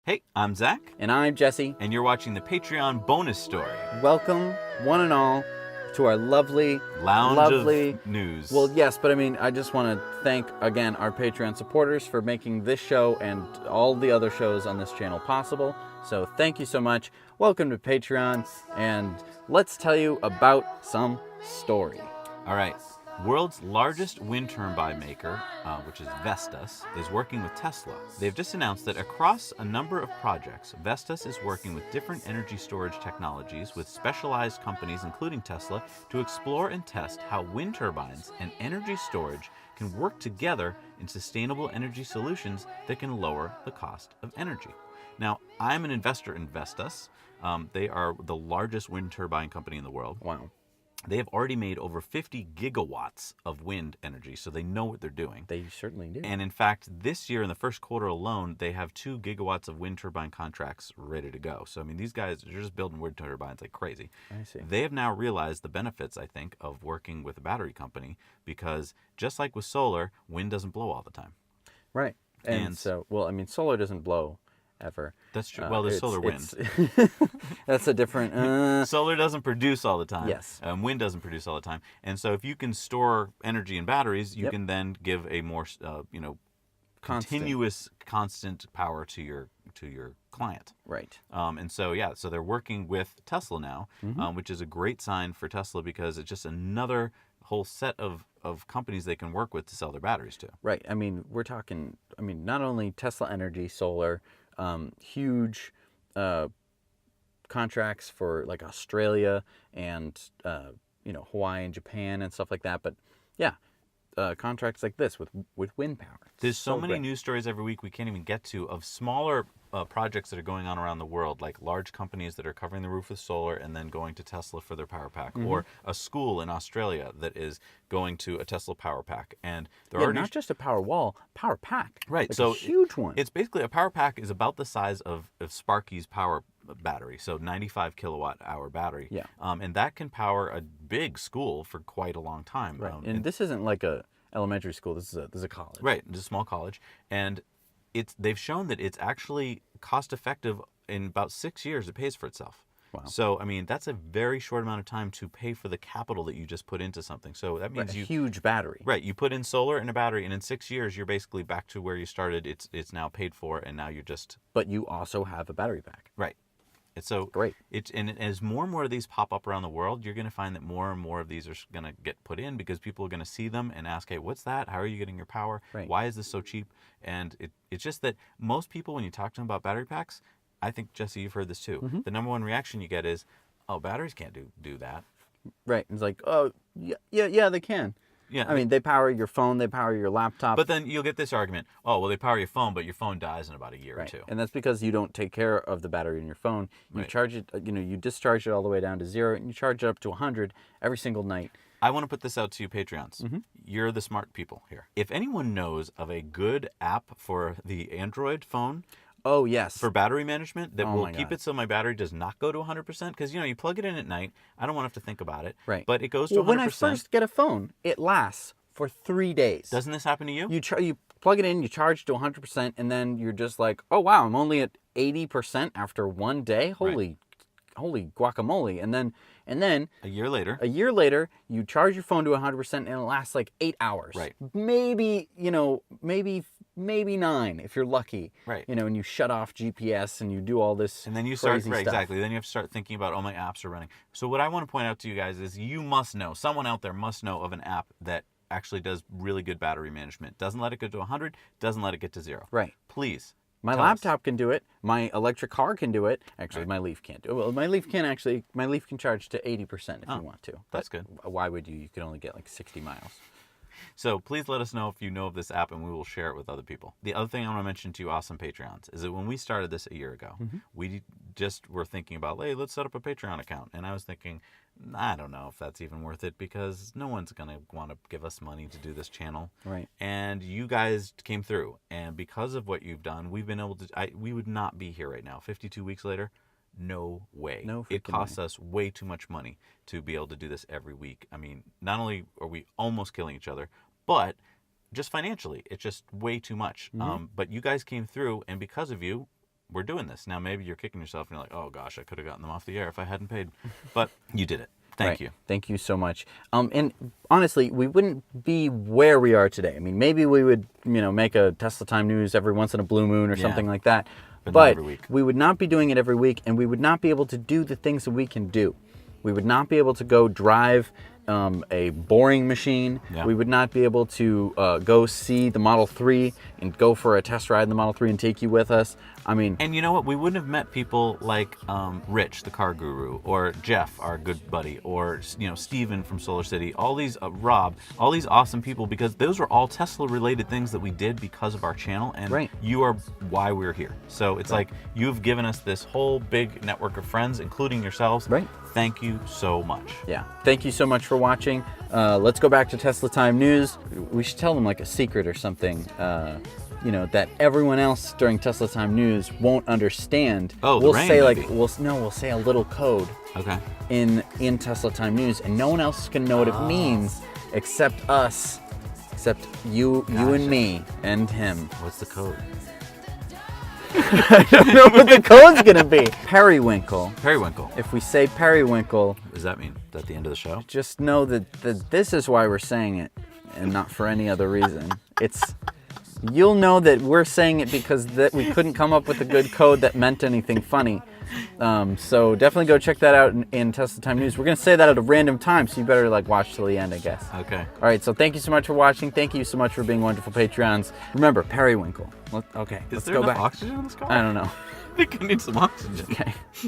Hey, I'm Zach, And I'm Jesse. and you're watching the Patreon bonus story. Welcome, one and all, to our lovely, Lounge of news. Well, yes, but I just want to thank again our Patreon supporters for making this show and all the other shows on this channel possible. So thank you so much. Welcome to Patreon, and let's tell you about some story. All right. World's largest wind turbine maker, which is Vestas, is working with Tesla. They've just announced that across a number of projects, Vestas is working with different energy storage technologies with specialized companies, including Tesla, to explore and test how wind turbines and energy storage can work together in sustainable energy solutions that can lower the cost of energy. Now, I'm an investor in Vestas. They are the largest wind turbine company in the world. Wow. They have already made over 50 gigawatts of wind energy, so they know what they're doing. They certainly do. And in fact, this year, in the first quarter alone, they have 2 gigawatts of wind turbine contracts ready to go. So, I mean, these guys are just building wind turbines like crazy. I see. They have now realized the benefits, I think, of working with a battery company because just like with solar, wind doesn't blow all the time. Right. And so, solar doesn't blow ever. That's true. Well, there's solar wind. That's a different... Solar doesn't produce all the time. Yes. Wind doesn't produce all the time. And so if you can store energy in batteries, you can then give a more, continuous, constant power to your client. Right. So they're working with Tesla now, which is a great sign for Tesla because it's just another whole set of companies they can work with to sell their batteries to. Right. I mean, we're talking, not only Tesla Energy, solar, huge contracts for like Australia and, Hawaii and Japan and stuff like that. But yeah, contracts like this with wind power. There's so many news stories every week we can't even get to of smaller projects that are going on around the world, like large companies that are covering the roof with solar and then going to Tesla for their power pack, or a school in Australia that is going to a Tesla power pack. And they're already not just a power wall, power pack. Right, like so a huge one. It's basically a power pack is about the size of Sparky's power battery, so 95 kilowatt hour battery. Yeah. And that can power a big school for quite a long time. Right. And this isn't like a elementary school. This is a college. Right. It's a small college, and they've shown that it's actually cost effective in about 6 years. It pays for itself. Wow. So that's a very short amount of time to pay for the capital that you just put into something. So that means a huge battery. Right. You put in solar and a battery, and in 6 years you're basically back to where you started. It's now paid for, and now you're just. But you also have a battery pack. Right. It's so great. And as more and more of these pop up around the world, you're going to find that more and more of these are going to get put in because people are going to see them and ask, hey, what's that? How are you getting your power? Right. Why is this so cheap? And it's just that most people, when you talk to them about battery packs, I think, Jesse, you've heard this too. The number one reaction you get is, oh, batteries can't do that. Right. It's like, oh, yeah, they can. Yeah. They power your phone, they power your laptop. But then you'll get this argument, oh, well, they power your phone, but your phone dies in about a year or two. And that's because you don't take care of the battery in your phone. You charge it, you discharge it all the way down to 0, and you charge it up to 100 every single night. I want to put this out to you, Patreons. You're the smart people here. If anyone knows of a good app for the Android phone, oh, yes, for battery management that will keep it so my battery does not go to 100%, because you plug it in at night, I don't want to have to think about it. Right. But it goes to 100%. When I first get a phone, it lasts for 3 days. Doesn't this happen to you? You plug it in, you charge to 100%, and then you're just like, oh wow, I'm only at 80% after 1 day. Holy guacamole! And then a year later, you charge your phone to 100%, and it lasts like 8 hours. Right. Maybe 9 if you're lucky. Right. And you shut off GPS and you do all this. And then you start stuff. Exactly. Then you have to start thinking about, oh, my apps are running. So what I want to point out to you guys is you must know, someone out there must know of an app that actually does really good battery management. Doesn't let it go to 100, doesn't let it get to 0. Right. Please. My laptop can do it. My electric car can do it. Actually, my Leaf can't do it. Well, my Leaf can charge to 80% if you want to. That's good. Why would you? You could only get like 60 miles. So please let us know if you know of this app, and we will share it with other people. The other thing I want to mention to you awesome Patreons is that when we started this a year ago, we just were thinking about, hey, let's set up a Patreon account. And I was thinking, I don't know if that's even worth it because no one's going to want to give us money to do this channel. Right. And you guys came through. And because of what you've done, we've been able to, we would not be here right now. 52 weeks later, no way. No freaking It costs us way too much money to be able to do this every week. I mean, not only are we almost killing each other, but just financially, it's just way too much. But you guys came through, and because of you, we're doing this. Now, maybe you're kicking yourself and you're like, oh gosh, I could have gotten them off the air if I hadn't paid. But you did it. Thank Right. you. Thank you so much. And honestly, we wouldn't be where we are today. I mean, maybe we would, make a Tesla Time News every once in a blue moon or something like that. But not every week. We would not be doing it every week, and we would not be able to do the things that we can do. We would not be able to go drive a boring machine. Yeah. We would not be able to go see the Model 3 and go for a test ride in the Model 3 and take you with us. I mean... And you know what? We wouldn't have met people like Rich, the car guru, or Jeff, our good buddy, or Steven from Solar City, all these, Rob, all these awesome people, because those were all Tesla-related things that we did because of our channel, and Right. you are why we're here. So it's like you've given us this whole big network of friends, including yourselves. Right. Thank you so much. Yeah. Thank you so much for watching. Let's go back to Tesla Time News. We should tell them like a secret or something, that everyone else during Tesla Time News won't understand. Oh, the we'll rain, say maybe. we'll say a little code Okay. in Tesla Time News, and no one else is gonna know what it means except us, except you and me and him. What's the code? I don't know what the code's gonna be. Periwinkle. Periwinkle. If we say periwinkle, What does that mean? Is that the end of the show? just know that this is why we're saying it, and not for any other reason. You'll know that we're saying it because that we couldn't come up with a good code that meant anything funny. So definitely go check that out in Tesla Time News. We're gonna say that at a random time, so you better watch till the end, I guess. Okay. All right. So thank you so much for watching. Thank you so much for being wonderful Patreons. Remember, periwinkle. Okay. Is Let's there go enough back. oxygen in this car? I don't know. I think I need some oxygen. Okay.